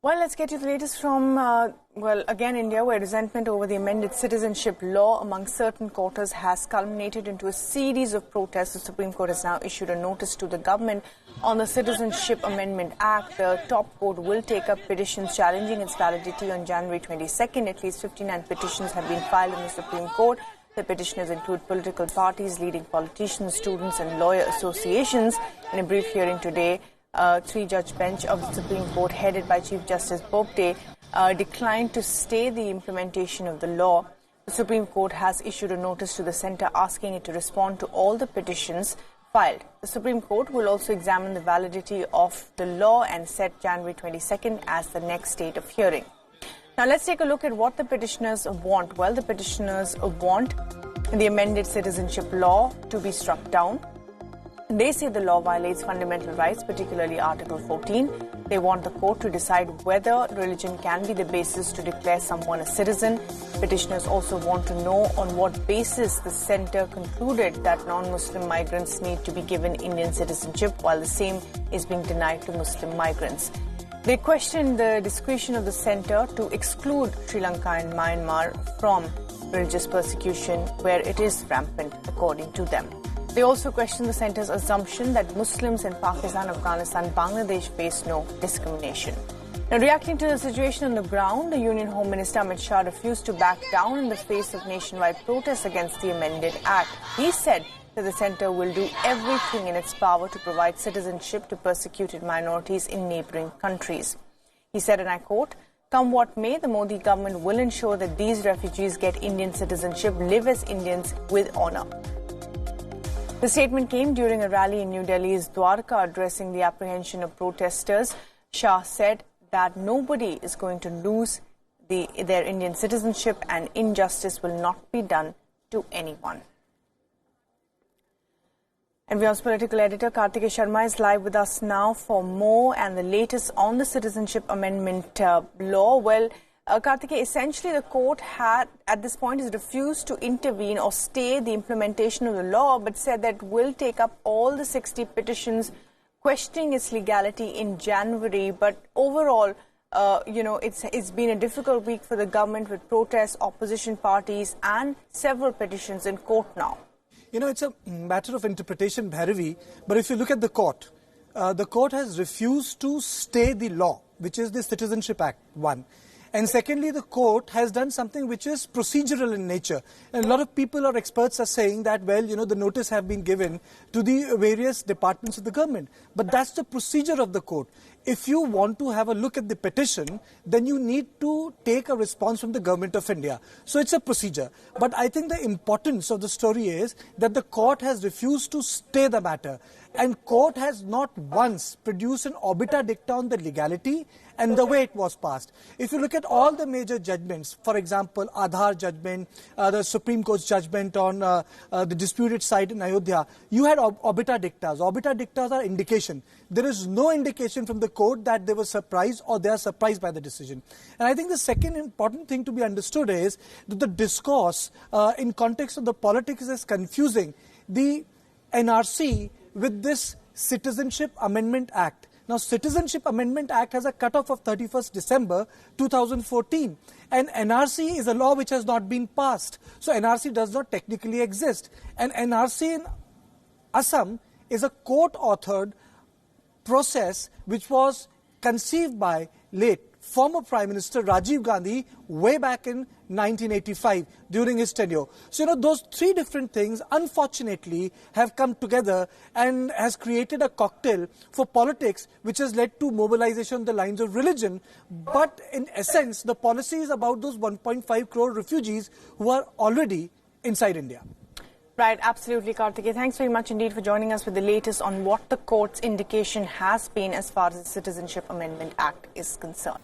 Well, let's get you the latest from, again, India, where resentment over the amended citizenship law among certain quarters has culminated into a series of protests. The Supreme Court has now issued a notice to the government on the Citizenship Amendment Act. The top court will take up petitions challenging its validity on January 22nd. At least 59 petitions have been filed in the Supreme Court. The petitioners include political parties, leading politicians, students and lawyer associations. In a brief hearing today, three-judge bench of the Supreme Court, headed by Chief Justice Bobde, declined to stay the implementation of the law. The Supreme Court has issued a notice to the centre asking it to respond to all the petitions filed. The Supreme Court will also examine the validity of the law and set January 22nd as the next date of hearing. Now, let's take a look at what the petitioners want. Well, the petitioners want the amended citizenship law to be struck down. They say the law violates fundamental rights, particularly Article 14. They want the court to decide whether religion can be the basis to declare someone a citizen. Petitioners also want to know on what basis the centre concluded that non-Muslim migrants need to be given Indian citizenship, while the same is being denied to Muslim migrants. They question the discretion of the centre to exclude Sri Lanka and Myanmar from religious persecution, where it is rampant, according to them. They also question the centre's assumption that Muslims in Pakistan, Afghanistan, Bangladesh face no discrimination. Now, reacting to the situation on the ground, the Union Home Minister Amit Shah refused to back down in the face of nationwide protests against the amended act. He said that the centre will do everything in its power to provide citizenship to persecuted minorities in neighbouring countries. He said, and I quote, "Come what may, the Modi government will ensure that these refugees get Indian citizenship, live as Indians with honour." The statement came during a rally in New Delhi's Dwarka addressing the apprehension of protesters. Shah said that nobody is going to lose their Indian citizenship and injustice will not be done to anyone. And WION's political editor Kartikeya Sharma is live with us now for more and the latest on the Citizenship Amendment law. Well, Kartikeya, essentially the court had, at this point, has refused to intervene or stay the implementation of the law, but said that will take up all the 60 petitions questioning its legality in January. But overall, it's been a difficult week for the government with protests, opposition parties and several petitions in court now. You know, it's a matter of interpretation, Bhairavi, but if you look at the court has refused to stay the law, which is the Citizenship Act, one. And secondly, the court has done something which is procedural in nature. And a lot of people or experts are saying that, well, the notice have been given to the various departments of the government. But that's the procedure of the court. If you want to have a look at the petition, then you need to take a response from the government of India. So it's a procedure. But I think the importance of the story is that the court has refused to stay the matter. And court has not once produced an obiter dicta on the legality and the way it was passed. If you look at all the major judgments, for example, Aadhaar judgment, the Supreme Court's judgment on the disputed site in Ayodhya, you had obiter dictas. Obiter dictas are indication. There is no indication from the court that they were surprised or they are surprised by the decision. And I think the second important thing to be understood is that the discourse in context of the politics is confusing the NRC with this Citizenship Amendment Act. Now, Citizenship Amendment Act has a cutoff of 31st December 2014. And NRC is a law which has not been passed. So, NRC does not technically exist. And NRC in Assam is a court-authored process which was conceived by late former Prime Minister Rajiv Gandhi way back in 1985 during his tenure. So, those three different things, unfortunately, have come together and has created a cocktail for politics which has led to mobilization on the lines of religion. But in essence, the policy is about those 1.5 crore refugees who are already inside India. Right, absolutely, Kartikeya. Thanks very much indeed for joining us with the latest on what the court's indication has been as far as the Citizenship Amendment Act is concerned.